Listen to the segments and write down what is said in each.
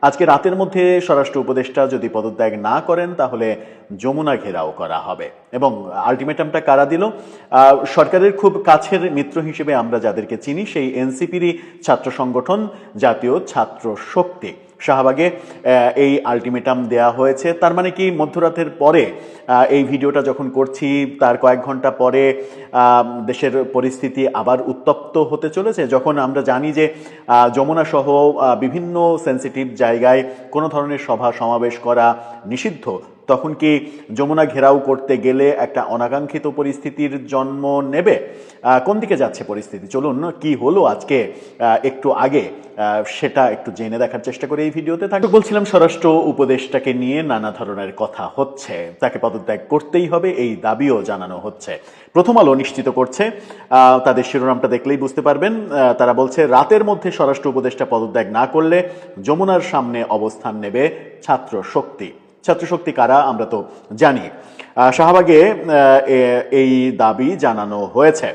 আজকে রাতের মধ্যে স্বরাষ্ট্র উপদেষ্টা যদি পদত্যাগ না করেন তাহলে যমুনা ঘেরাও করা হবে। এবং আলটিমেটামটা কারা দিল? সরকারের খুব কাছের মিত্র হিসেবে আমরা যাদেরকে চিনি সেই এনসিপিরই ছাত্র সংগঠন জাতীয় ছাত্র শক্তি। শাহবাগে এই আলটিমেটাম দেয়া হয়েছে। তার মানে কি মধ্যরাতের পরে, এই ভিডিওটা যখন করছি তার কয়েক ঘন্টা পরে দেশের পরিস্থিতি আবার উত্তপ্ত হতে চলেছে, যখন আমরা জানি যে যমুনা সহ বিভিন্ন সেন্সিটিভ জায়গায় কোনো ধরনের সভা সমাবেশ করা নিষিদ্ধ, তখন কি যমুনা ঘেরাও করতে গেলে একটা অনাকাঙ্ক্ষিত পরিস্থিতির জন্ম নেবে? কোন দিকে যাচ্ছে পরিস্থিতি? চলুন কি হলো আজকে একটু আগে সেটা একটু জেনে দেখার চেষ্টা করে এই ভিডিওতে থাকবে। বলছিলাম স্বরাষ্ট্র উপদেষ্টাকে নিয়ে নানা ধরনের কথা হচ্ছে, তাকে পদত্যাগ করতেই হবে এই দাবিও জানানো হচ্ছে। প্রথম আলো নিশ্চিত করছে, তাদের শিরোনামটা দেখলেই বুঝতে পারবেন। তারা বলছে রাতের মধ্যে স্বরাষ্ট্র উপদেষ্টা পদত্যাগ না করলে যমুনার সামনে অবস্থান নেবে ছাত্র শক্তি। ছাত্র শক্তি কারা আমরা তো জানি। শাহবাগে এই দাবি জানানো হয়েছে।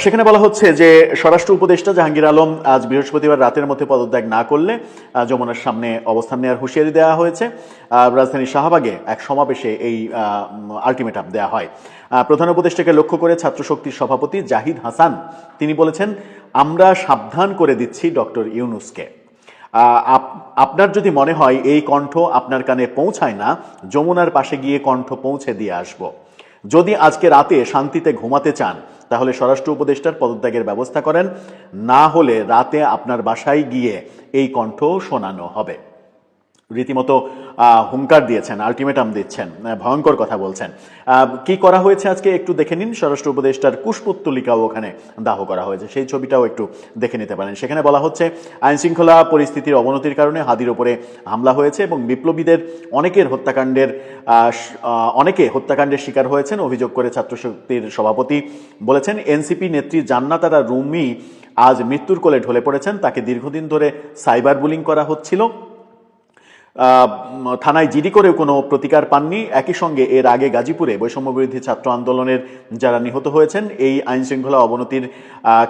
সেখানে বলা হচ্ছে যে স্বরাষ্ট্র উপদেষ্টা জাহাঙ্গীর আলম আজ বৃহস্পতিবার রাতের মধ্যে পদত্যাগ না করলে যমুনার সামনে অবস্থান নেওয়ার হুঁশিয়ারি দেওয়া হয়েছে। রাজধানীর শাহবাগে এক সমাবেশে এই আলটিমেটাম দেওয়া হয়। প্রধান উপদেষ্টাকে লক্ষ্য করে ছাত্র শক্তির সভাপতি জাহিদ হাসান তিনি বলেছেন, আমরা সাবধান করে দিচ্ছি ডক্টর ইউনূসকে। আপনার যদি মনে হয় এই কণ্ঠ আপনার কানে পৌঁছায় না, যমুনার পাশে গিয়ে কণ্ঠ পৌঁছে দিয়ে আসব। যদি আজকে রাতে শান্তিতে ঘুমাতে চান তাহলে স্বরাষ্ট্র উপদেষ্টার পদত্যাগের ব্যবস্থা করেন, না হলে রাতে আপনার বাসায় গিয়ে এই কণ্ঠ শোনানো হবে। রীতিমতো হুঙ্কার দিয়েছেন, আলটিমেটাম দিচ্ছেন, ভয়ঙ্কর কথা বলছেন। কি করা হয়েছে আজকে একটু দেখে নিন। স্বরাষ্ট্র উপদেষ্টার কুশপুত্তলিকাও ওখানে দাহ করা হয়েছে, সেই ছবিটাও একটু দেখে নিতে পারেন। সেখানে বলা হচ্ছে আইনশৃঙ্খলা পরিস্থিতির অবনতির কারণে হাদির ওপরে হামলা হয়েছে এবং বিপ্লবীদের অনেকে হত্যাকাণ্ডের শিকার হয়েছেন অভিযোগ করে ছাত্রশক্তির সভাপতি বলেছেন, এনসিপি নেত্রী জান্নাতারা রুমি আজ মৃত্যুর কোলে ঢলে পড়েছেন। তাকে দীর্ঘদিন ধরে সাইবার বুলিং করা হচ্ছিল, থানায় জিডি করেও কোনো প্রতিকার পাননি। একই সঙ্গে এর আগে গাজীপুরে বৈষম্য বিরোধী ছাত্র আন্দোলনের যারা নিহত হয়েছেন এই আইন শৃঙ্খলা অবনতির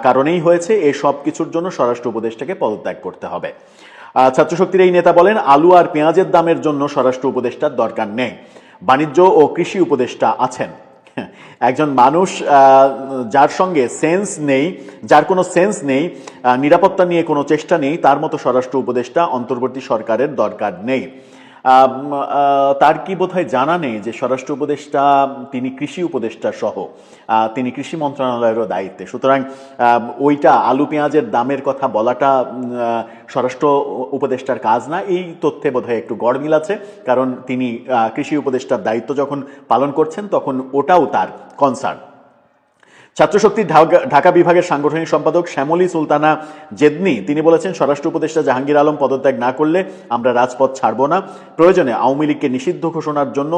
কারণেই হয়েছে। এই সব কিছুর জন্য স্বরাষ্ট্র উপদেষ্টাকে পদত্যাগ করতে হবে। ছাত্রশক্তির এই নেতা বলেন, আলু আর পেঁয়াজের দামের জন্য স্বরাষ্ট্র উপদেষ্টার দরকার নেই, বাণিজ্য ও কৃষি উপদেষ্টা আছেন। একজন মানুষ যার সঙ্গে সেন্স নেই, যার কোনো সেন্স নেই, নিরাপত্তা নিয়ে কোনো চেষ্টা নেই, তার মতো স্বরাষ্ট্র উপদেষ্টা অন্তর্বর্তী সরকারের দরকার নেই। তার কি বোধহয় জানা নেই যে স্বরাষ্ট্র উপদেষ্টা তিনি কৃষি উপদেষ্টা সহ তিনি কৃষি মন্ত্রণালয়েরও দায়িত্বে। সুতরাং ওইটা আলু পেঁয়াজের দামের কথা বলাটা স্বরাষ্ট্র উপদেষ্টার কাজ না। এই তথ্যে বোধহয় একটু গড়মিল আছে, কারণ তিনি কৃষি উপদেষ্টার দায়িত্ব যখন পালন করছেন তখন ওটাও তার কনসার্ন। ছাত্রশক্তির ঢাকা বিভাগের সাংগঠনিক সম্পাদক শ্যামলী সুলতানা জেদনি তিনি বলেছেন, স্বরাষ্ট্র উপদেষ্টা জাহাঙ্গীর আলম পদত্যাগ না করলে আমরা রাজপথ ছাড়ব না। প্রয়োজনে আওয়ামী লীগকে নিষিদ্ধ ঘোষণার জন্য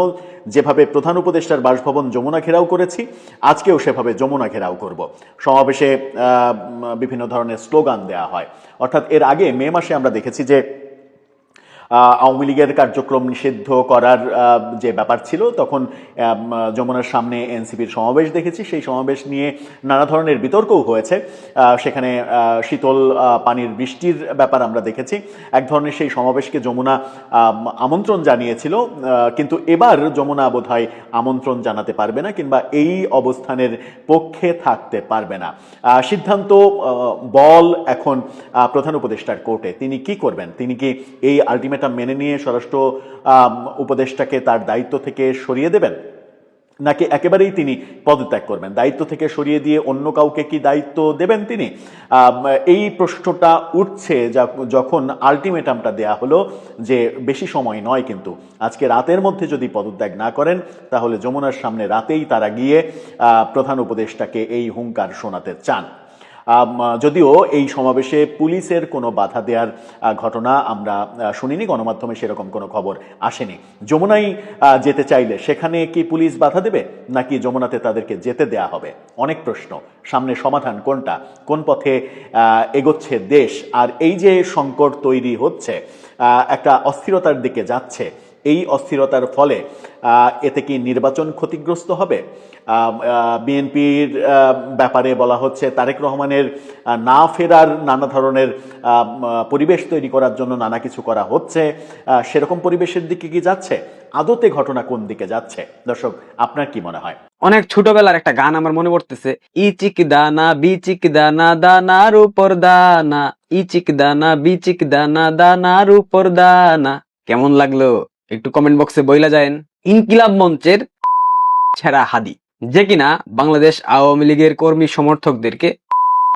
যেভাবে প্রধান উপদেষ্টার বাসভবন যমুনা ঘেরাও করেছি, আজকেও সেভাবে যমুনা ঘেরাও করব। সমাবেশে বিভিন্ন ধরনের স্লোগান দেয়া হয়। অর্থাৎ এর আগে মে মাসে আমরা দেখেছি যে আওয়ামী লীগের কার্যক্রম নিষিদ্ধ করার যে ব্যাপার ছিল, তখন যমুনার সামনে এনসিপির সমাবেশ দেখেছি। সেই সমাবেশ নিয়ে নানা ধরনের বিতর্কও হয়েছে। সেখানে শীতল পানির বৃষ্টির ব্যাপার আমরা দেখেছি। এক ধরনের সেই সমাবেশকে যমুনা আমন্ত্রণ জানিয়েছিল, কিন্তু এবার যমুনা বোধহয় আমন্ত্রণ জানাতে পারবে না, কিংবা এই অবস্থানের পক্ষে থাকতে পারবে না। সিদ্ধান্ত বল এখন প্রধান উপদেষ্টার কোর্টে। তিনি কি করবেন? তিনি কি এই আলটিমেটাম মেনে নিয়ে স্বরাষ্ট্র উপদেষ্টাকে তার দায়িত্ব থেকে সরিয়ে দেবেন, নাকি একেবারেই তিনি পদত্যাগ করবেন? দায়িত্ব থেকে সরিয়ে দিয়ে অন্য কাউকে কি দায়িত্ব দেবেন তিনি? এই প্রশ্নটা উঠছে যখন আলটিমেটামটা দেয়া হলো যে বেশি সময় নয়, কিন্তু আজকে রাতের মধ্যে যদি পদত্যাগ না করেন তাহলে যমুনার সামনে রাতেই তারা গিয়ে প্রধান উপদেষ্টাকে এই হুঙ্কার শোনাতে চান। যদিও এই সমাবেশে পুলিশের কোনো বাধা দেওয়ার ঘটনা আমরা শুনিনি, গণমাধ্যমে সেরকম কোনো খবর আসেনি। যমুনায় যেতে চাইলে সেখানে কি পুলিশ বাধা দেবে, নাকি যমুনাতে তাদেরকে যেতে দেয়া হবে? অনেক প্রশ্ন। সামনে সমাধান কোনটা? কোন পথে এগোচ্ছে দেশ? আর এই যে সংকট তৈরি হচ্ছে, একটা অস্থিরতার দিকে যাচ্ছে, এই অস্থিরতার ফলে এতে কি নির্বাচন ক্ষতিগ্রস্ত হবে? বিএনপির ব্যাপারে বলা হচ্ছে তারেক রহমানের না ফেরার নানা ধরনের পরিবেশ তৈরি করার জন্য নানা কিছু করা হচ্ছে। সেরকম পরিবেশের দিকে কি যাচ্ছে? আদতে ঘটনা কোন দিকে যাচ্ছে? দর্শক, আপনার কি মনে হয়? অনেক ছোটবেলার একটা গান আমার মনে পড়তেছে, ই চিক দানা বি চিক দানা দানার উপর দানা, ই চিক দানা বি চিক দানা দানার উপর দানা। কেমন লাগলো একটু কমেন্ট বক্সে বইলা যায়েন। ইনকিলাব মঞ্চের ছেঁড়া হাদি, যে কিনা বাংলাদেশ আওয়ামী লীগের কর্মী সমর্থকদেরকে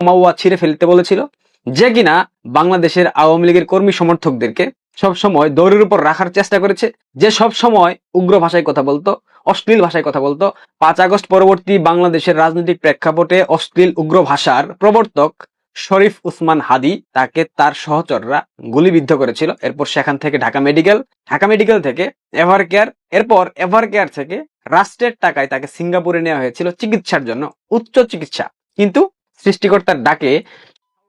মাওয়া ছিঁড়ে ফেলতে বলেছিল, যে কিনা বাংলাদেশের আওয়ামী লীগের কর্মী সমর্থকদেরকে সবসময় দৌড়ের উপর রাখার চেষ্টা করেছে, যে সব সময় উগ্র ভাষায় কথা বলতো, অশ্লীল ভাষায় কথা বলতো। 5 আগস্ট পরবর্তী বাংলাদেশের রাজনৈতিক প্রেক্ষাপটে অশ্লীল উগ্র ভাষার প্রবর্তক শরীফ উসমান হাদি, তাকে তার সহচররা গুলিবিদ্ধ করেছিল। এরপর সেখান থেকে ঢাকা মেডিকেল থেকে এভারকেয়ার, এরপর এভারকেয়ার থেকে রাষ্ট্রের টাকায় তাকে সিঙ্গাপুরে নেওয়া হয়েছিল চিকিৎসার জন্য, উচ্চ চিকিৎসা। কিন্তু সৃষ্টিকর্তার ডাকে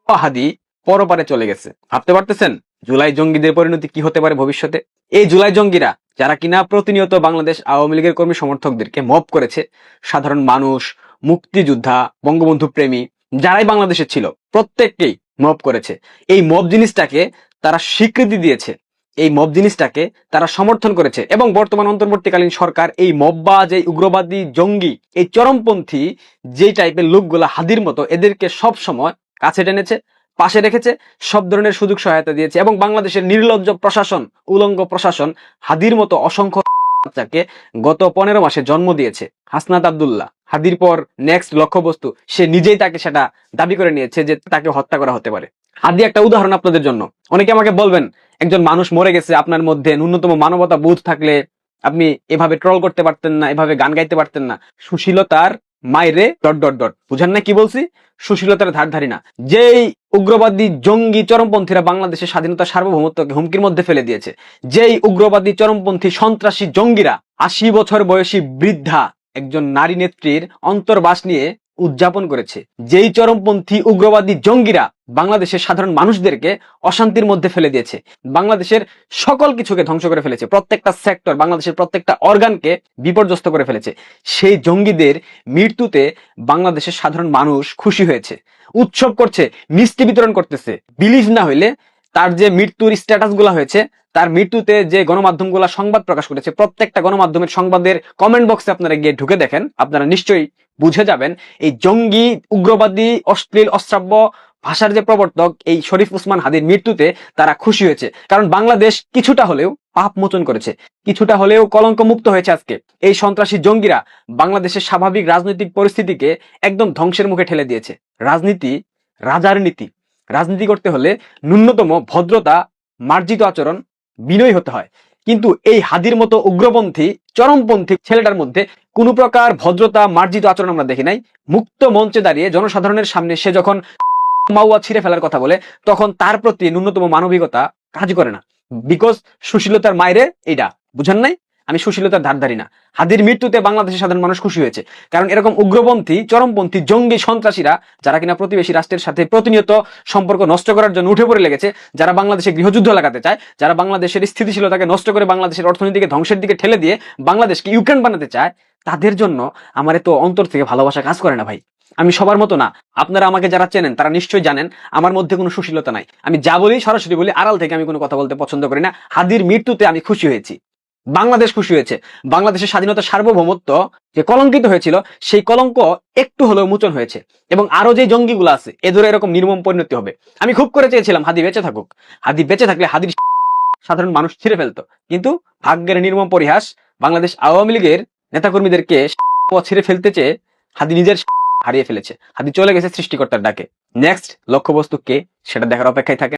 হাদি পরপারে চলে গেছে। ভাবতে পারতেছেন জুলাই জঙ্গিদের পরিণতি কি হতে পারে ভবিষ্যতে? এই জুলাই জঙ্গিরা যারা কিনা প্রতিনিয়ত বাংলাদেশ আওয়ামী লীগের কর্মী সমর্থকদেরকে মব করেছে, সাধারণ মানুষ, মুক্তিযোদ্ধা, বঙ্গবন্ধু প্রেমী যারাই বাংলাদেশে ছিল প্রত্যেককেই মব করেছে। এই মব জিনিসটাকে তারা স্বীকৃতি দিয়েছে, এই মব জিনিসটাকে তারা সমর্থন করেছে, এবং বর্তমান অন্তর্বর্তীকালীন সরকার এই মববাজ, এই উগ্রবাদী, জঙ্গি, এই চরমপন্থী যে টাইপের লোকগুলা হাদির মতো, এদেরকে সব সময় কাছে টেনেছে, পাশে রেখেছে, সব ধরনের সুযোগ সহায়তা দিয়েছে। এবং বাংলাদেশের নির্লজ্জ প্রশাসন, উলঙ্গ প্রশাসন হাদির মতো অসংখ্য বাচ্চাকে গত 15 মাসে জন্ম দিয়েছে। হাসনাত আব্দুল্লাহ হাদির পর নেক্সট লক্ষ্যবস্তু, সে নিজেই তাকে সেটা দাবি করে নিয়েছে যে তাকে হত্যা করা হতে পারে। হাদি একটা উদাহরণ আপনাদের জন্য। অনেকে আমাকে বলবেন, একজন মানুষ মরে গেছে, আপনার মধ্যে ন্যূনতম মানবতা বোধ থাকলে আপনি এভাবে ট্রল করতে পারতেন না, এভাবে গান গাইতে পারতেন না। সুশীলতার মাইরে ... বুঝেন না কি বলছি? সুশীলতার ধার ধারি না। যেই উগ্রবাদী জঙ্গি চরমপন্থীরা বাংলাদেশের স্বাধীনতা সার্বভৌমত্বকে হুমকির মধ্যে ফেলে দিয়েছে, যেই উগ্রবাদী চরমপন্থী সন্ত্রাসী জঙ্গিরা 80 বছর বয়সী বৃদ্ধা একজন নারী নেত্রীর অন্তর্বাস নিয়ে উদযাপন করেছে, যেই চরমপন্থী উগ্রবাদী জঙ্গিরা বাংলাদেশের সাধারণ মানুষদেরকে অশান্তির মধ্যে ফেলে দিয়েছে, বাংলাদেশের সকল কিছুকে ধ্বংস করে ফেলেছে, প্রত্যেকটা সেক্টর, বাংলাদেশের প্রত্যেকটা অর্গানকে বিপর্যস্ত করে ফেলেছে, সেই জঙ্গিদের মৃত্যুতে বাংলাদেশের সাধারণ মানুষ খুশি হয়েছে, উৎসব করছে, মিষ্টি বিতরণ করতেছে। বিলিভ না হইলে তার যে মৃত্যুর স্ট্যাটাস গুলা হয়েছে, তার মৃত্যুতে যে গণমাধ্যমগুলা সংবাদ প্রকাশ করেছে, প্রত্যেকটা গণমাধ্যমের সংবাদের কমেন্ট বক্সে আপনারা গিয়ে ঢুকে দেখেন, আপনারা নিশ্চয়ই বুঝে যাবেন এই জঙ্গি, উগ্রবাদী, অশ্লীল, অশ্রাব্য ভাষার যে প্রবর্তক এই শরীফ উসমান হাদির মৃত্যুতে তারা খুশি হয়েছে। কারণ বাংলাদেশ কিছুটা হলেও পাপ মোচন করেছে, কিছুটা হলেও কলঙ্ক মুক্ত হয়েছে। আজকে এই সন্ত্রাসী জঙ্গিরা বাংলাদেশের স্বাভাবিক রাজনৈতিক পরিস্থিতিকে একদম ধ্বংসের মুখে ঠেলে দিয়েছে। রাজনীতি রাজার নীতি, রাজনীতি করতে হলে ন্যূনতম ভদ্রতা, মার্জিত আচরণ, বিনয়ী হতে হয়। কিন্তু এই হাদির মতো উগ্রপন্থী, চরমপন্থী ছেলেটার মধ্যে কোনো প্রকার ভদ্রতা, মার্জিত আচরণ আমরা দেখি নাই। মুক্ত মঞ্চে দাঁড়িয়ে জনসাধারণের সামনে সে যখন মাওয়া ছিঁড়ে ফেলার কথা বলে, তখন তার প্রতি ন্যূনতম মানবিকতা কাজ করে না। বিকজ সুশীলতার মায়েরে এইটা বুঝেন নাই, আমি সুশীলতার ধার ধারি না। হাদির মৃত্যুতে বাংলাদেশের সাধারণ মানুষ খুশি হয়েছে, কারণ এরকম উগ্রপন্থী, চরমপন্থী, জঙ্গি, সন্ত্রাসীরা যারা কিনা প্রতিবেশী রাষ্ট্রের সাথে প্রতিনিয়ত সম্পর্ক নষ্ট করার জন্য উঠে পড়ে লেগেছে, যারা বাংলাদেশে গৃহযুদ্ধ লাগাতে চায়, যারা বাংলাদেশের স্থিতিশীলতাকে নষ্ট করে বাংলাদেশের অর্থনীতিকে ধ্বংসের দিকে ঠেলে দিয়ে বাংলাদেশকে ইউক্রেন বানাতে চায়, তাদের জন্য আমার এত অন্তর থেকে ভালোবাসা কাজ করে না ভাই। আমি সবার মতো না, আপনারা আমাকে যারা চেনেন তারা নিশ্চয়ই জানেন আমার মধ্যে কোনো সুশীলতা নাই। আমি যা বলি সরাসরি বলি, আড়াল থেকে আমি কোনো কথা বলতে পছন্দ করি না। হাদির মৃত্যুতে আমি খুশি হয়েছি, বাংলাদেশ খুশি হয়েছে। বাংলাদেশের স্বাধীনতা সার্বভৌমত্ব যে কলঙ্কিত হয়েছিল, সেই কলঙ্ক একটু হলেও মোচন হয়েছে। এবং আরো যে জঙ্গিগুলো আছে এদের এরকম নির্মম পরিণতি হবে। আমি খুব করে চেয়েছিলাম হাদি বেঁচে থাকুক, হাদি বেঁচে থাকলে হাদির সাধারণ মানুষ ছিঁড়ে ফেলতো। কিন্তু ভাগ্যের নির্মম পরিহাস, বাংলাদেশ আওয়ামী লীগের নেতাকর্মীদেরকে ছিঁড়ে ফেলতে চেয়ে হাদি নিজের হারিয়ে ফেলেছে। হাদি চলে গেছে সৃষ্টিকর্তার ডাকে। নেক্সট লক্ষ্যবস্তু কে, সেটা দেখার অপেক্ষায় থাকে।